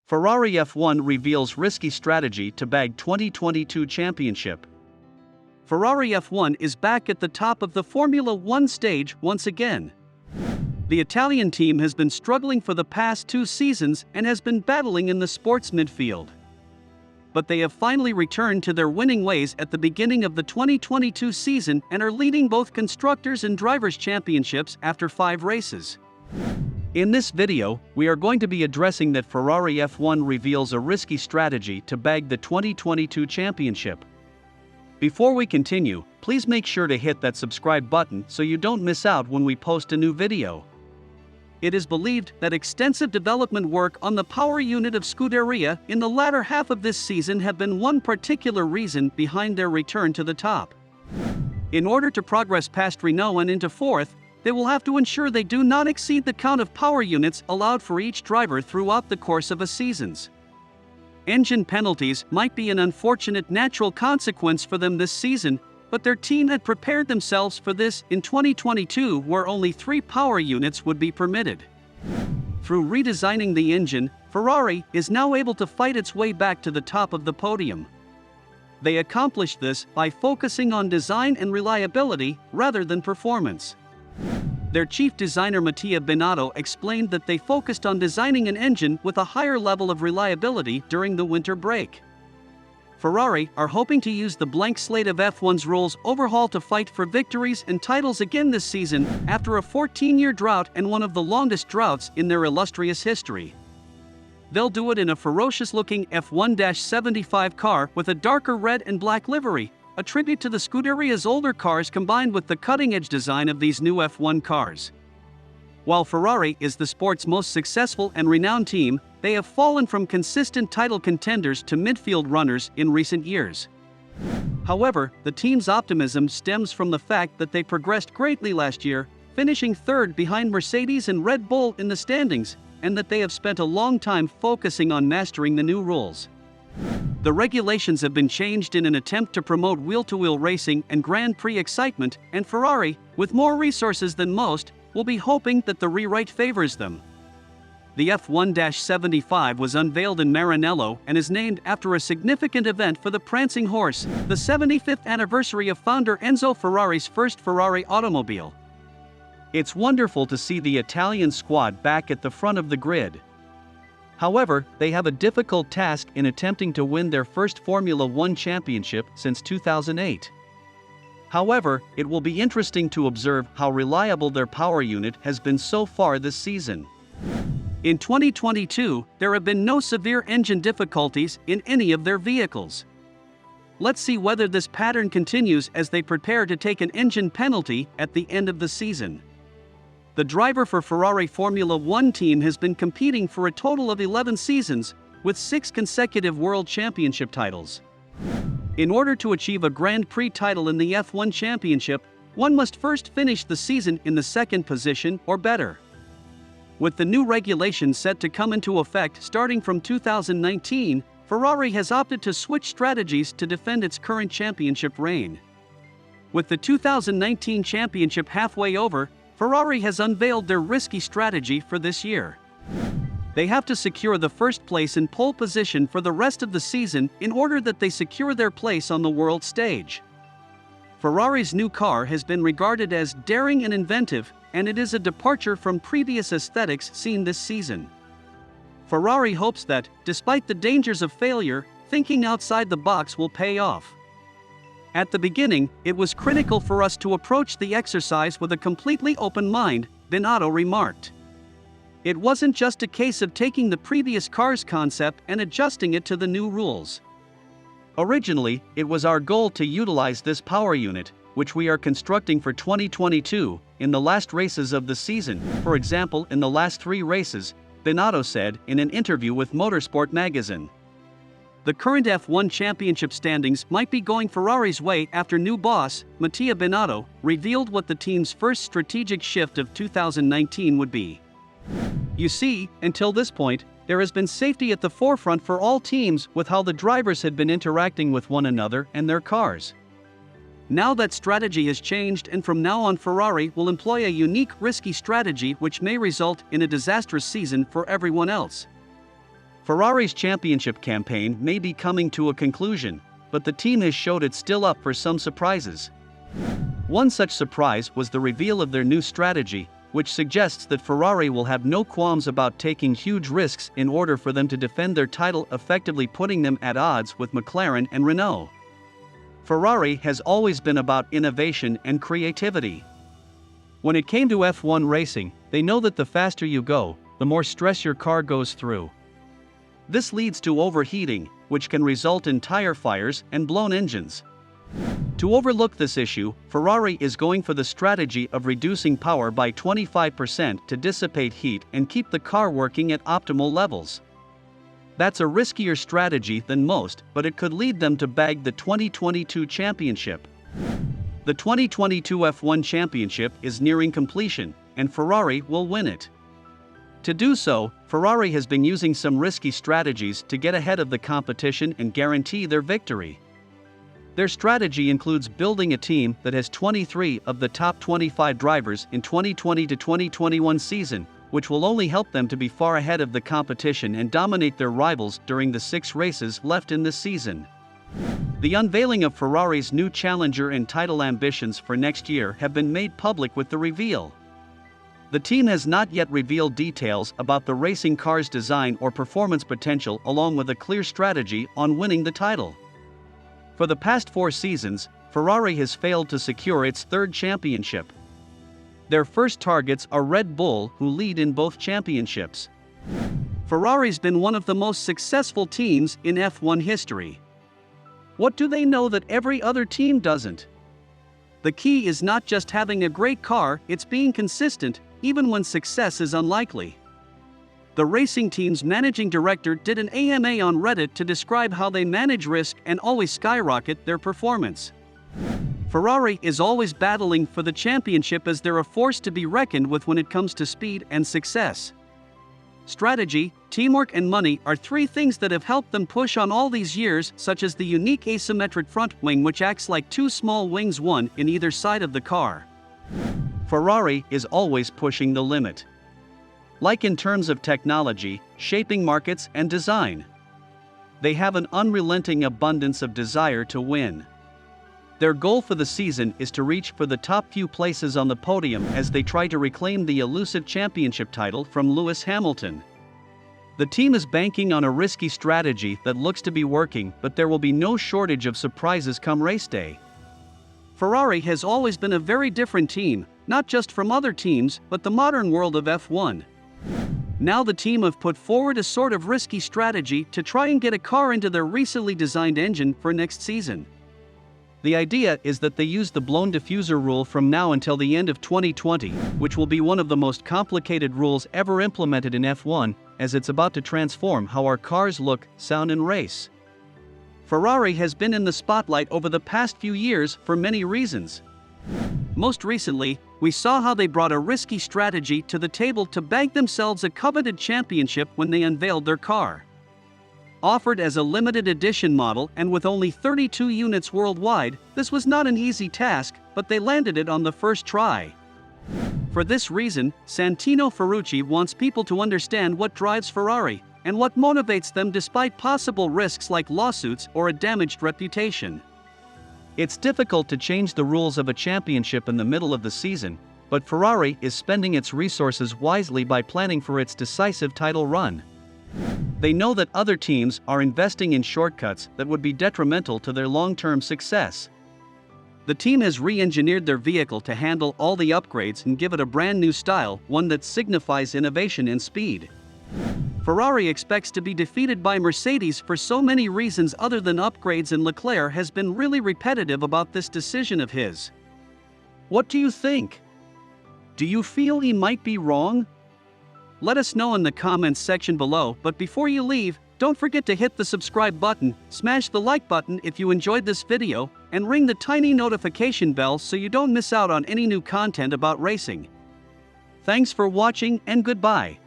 Ferrari F1 reveals risky strategy to bag 2022 championship. Ferrari F1 is back at the top of the Formula One stage once again. The Italian team has been struggling for the past 2 seasons and has been battling in the sports midfield. But they have finally returned to their winning ways at the beginning of the 2022 season and are leading both Constructors and Drivers' Championships after 5 races. In this video, we are going to be addressing that Ferrari F1 reveals a risky strategy to bag the 2022 championship. Before we continue, please make sure to hit that subscribe button so you don't miss out when we post a new video. It is believed that extensive development work on the power unit of Scuderia in the latter half of this season have been one particular reason behind their return to the top. In order to progress past Renault and into 4th, they will have to ensure they do not exceed the count of power units allowed for each driver throughout the course of a season. Engine penalties might be an unfortunate natural consequence for them this season, but their team had prepared themselves for this in 2022, where only 3 power units would be permitted. Through redesigning the engine, Ferrari is now able to fight its way back to the top of the podium. They accomplished this by focusing on design and reliability rather than performance. Their chief designer Mattia Binotto explained that they focused on designing an engine with a higher level of reliability during the winter break. Ferrari are hoping to use the blank slate of F1's rules overhaul to fight for victories and titles again this season after a 14-year drought and one of the longest droughts in their illustrious history. They'll do it in a ferocious-looking F1-75 car with a darker red and black livery, a tribute to the Scuderia's older cars combined with the cutting-edge design of these new F1 cars. While Ferrari is the sport's most successful and renowned team, they have fallen from consistent title contenders to midfield runners in recent years. However, the team's optimism stems from the fact that they progressed greatly last year, finishing 3rd behind Mercedes and Red Bull in the standings, and that they have spent a long time focusing on mastering the new rules. The regulations have been changed in an attempt to promote wheel-to-wheel racing and Grand Prix excitement, and Ferrari, with more resources than most, will be hoping that the rewrite favors them. The F1-75 was unveiled in Maranello and is named after a significant event for the prancing horse, the 75th anniversary of founder Enzo Ferrari's first Ferrari automobile. It's wonderful to see the Italian squad back at the front of the grid. However, they have a difficult task in attempting to win their first Formula One championship since 2008. However, it will be interesting to observe how reliable their power unit has been so far this season. In 2022, there have been no severe engine difficulties in any of their vehicles. Let's see whether this pattern continues as they prepare to take an engine penalty at the end of the season. The driver for Ferrari Formula One team has been competing for a total of 11 seasons, with 6 consecutive World Championship titles. In order to achieve a Grand Prix title in the F1 Championship, one must first finish the season in the 2nd position or better. With the new regulations set to come into effect starting from 2019, Ferrari has opted to switch strategies to defend its current championship reign. With the 2019 championship halfway over, Ferrari has unveiled their risky strategy for this year. They have to secure the first place in pole position for the rest of the season in order that they secure their place on the world stage. Ferrari's new car has been regarded as daring and inventive, and it is a departure from previous aesthetics seen this season. Ferrari hopes that, despite the dangers of failure, thinking outside the box will pay off. At the beginning, it was critical for us to approach the exercise with a completely open mind, Binotto remarked. It wasn't just a case of taking the previous car's concept and adjusting it to the new rules. Originally, it was our goal to utilize this power unit, which we are constructing for 2022, in the last races of the season, for example in the last 3 races, Binotto said in an interview with Motorsport magazine. The current F1 championship standings might be going Ferrari's way after new boss, Mattia Binotto, revealed what the team's first strategic shift of 2019 would be. You see, until this point, there has been safety at the forefront for all teams with how the drivers had been interacting with one another and their cars. Now that strategy has changed, and from now on Ferrari will employ a unique, risky strategy which may result in a disastrous season for everyone else. Ferrari's championship campaign may be coming to a conclusion, but the team has showed it's still up for some surprises. One such surprise was the reveal of their new strategy, which suggests that Ferrari will have no qualms about taking huge risks in order for them to defend their title, effectively putting them at odds with McLaren and Renault. Ferrari has always been about innovation and creativity. When it came to F1 racing, they know that the faster you go, the more stress your car goes through. This leads to overheating, which can result in tire fires and blown engines. To overlook this issue, Ferrari is going for the strategy of reducing power by 25% to dissipate heat and keep the car working at optimal levels. That's a riskier strategy than most, but it could lead them to bag the 2022 championship. The 2022 F1 championship is nearing completion, and Ferrari will win it. To do so, Ferrari has been using some risky strategies to get ahead of the competition and guarantee their victory. Their strategy includes building a team that has 23 of the top 25 drivers in 2020 to 2021 season, which will only help them to be far ahead of the competition and dominate their rivals during the 6 races left in this season. The unveiling of Ferrari's new challenger and title ambitions for next year have been made public with the reveal. The team has not yet revealed details about the racing car's design or performance potential, along with a clear strategy on winning the title. For the past 4 seasons, Ferrari has failed to secure its 3rd championship. Their first targets are Red Bull, who lead in both championships. Ferrari's been one of the most successful teams in F1 history. What do they know that every other team doesn't? The key is not just having a great car, it's being consistent, even when success is unlikely. The racing team's managing director did an AMA on Reddit to describe how they manage risk and always skyrocket their performance. Ferrari is always battling for the championship, as they're a force to be reckoned with when it comes to speed and success. Strategy, teamwork and money are 3 things that have helped them push on all these years, such as the unique asymmetric front wing, which acts like 2 small wings, one in either side of the car. Ferrari is always pushing the limit. Like in terms of technology, shaping markets and design. They have an unrelenting abundance of desire to win. Their goal for the season is to reach for the top few places on the podium as they try to reclaim the elusive championship title from Lewis Hamilton. The team is banking on a risky strategy that looks to be working, but there will be no shortage of surprises come race day. Ferrari has always been a very different team, not just from other teams, but the modern world of F1. Now the team have put forward a sort of risky strategy to try and get a car into their recently designed engine for next season. The idea is that they use the blown diffuser rule from now until the end of 2020, which will be one of the most complicated rules ever implemented in F1, as it's about to transform how our cars look, sound and race. Ferrari has been in the spotlight over the past few years for many reasons. Most recently, we saw how they brought a risky strategy to the table to bag themselves a coveted championship when they unveiled their car. Offered as a limited edition model and with only 32 units worldwide, this was not an easy task, but they landed it on the first try. For this reason, Santino Ferrucci wants people to understand what drives Ferrari and what motivates them despite possible risks like lawsuits or a damaged reputation. It's difficult to change the rules of a championship in the middle of the season, but Ferrari is spending its resources wisely by planning for its decisive title run. They know that other teams are investing in shortcuts that would be detrimental to their long-term success. The team has re-engineered their vehicle to handle all the upgrades and give it a brand new style, one that signifies innovation and speed. Ferrari expects to be defeated by Mercedes for so many reasons other than upgrades, and Leclerc has been really repetitive about this decision of his. What do you think? Do you feel he might be wrong? Let us know in the comments section below, but before you leave, don't forget to hit the subscribe button, smash the like button if you enjoyed this video, and ring the tiny notification bell so you don't miss out on any new content about racing. Thanks for watching and goodbye.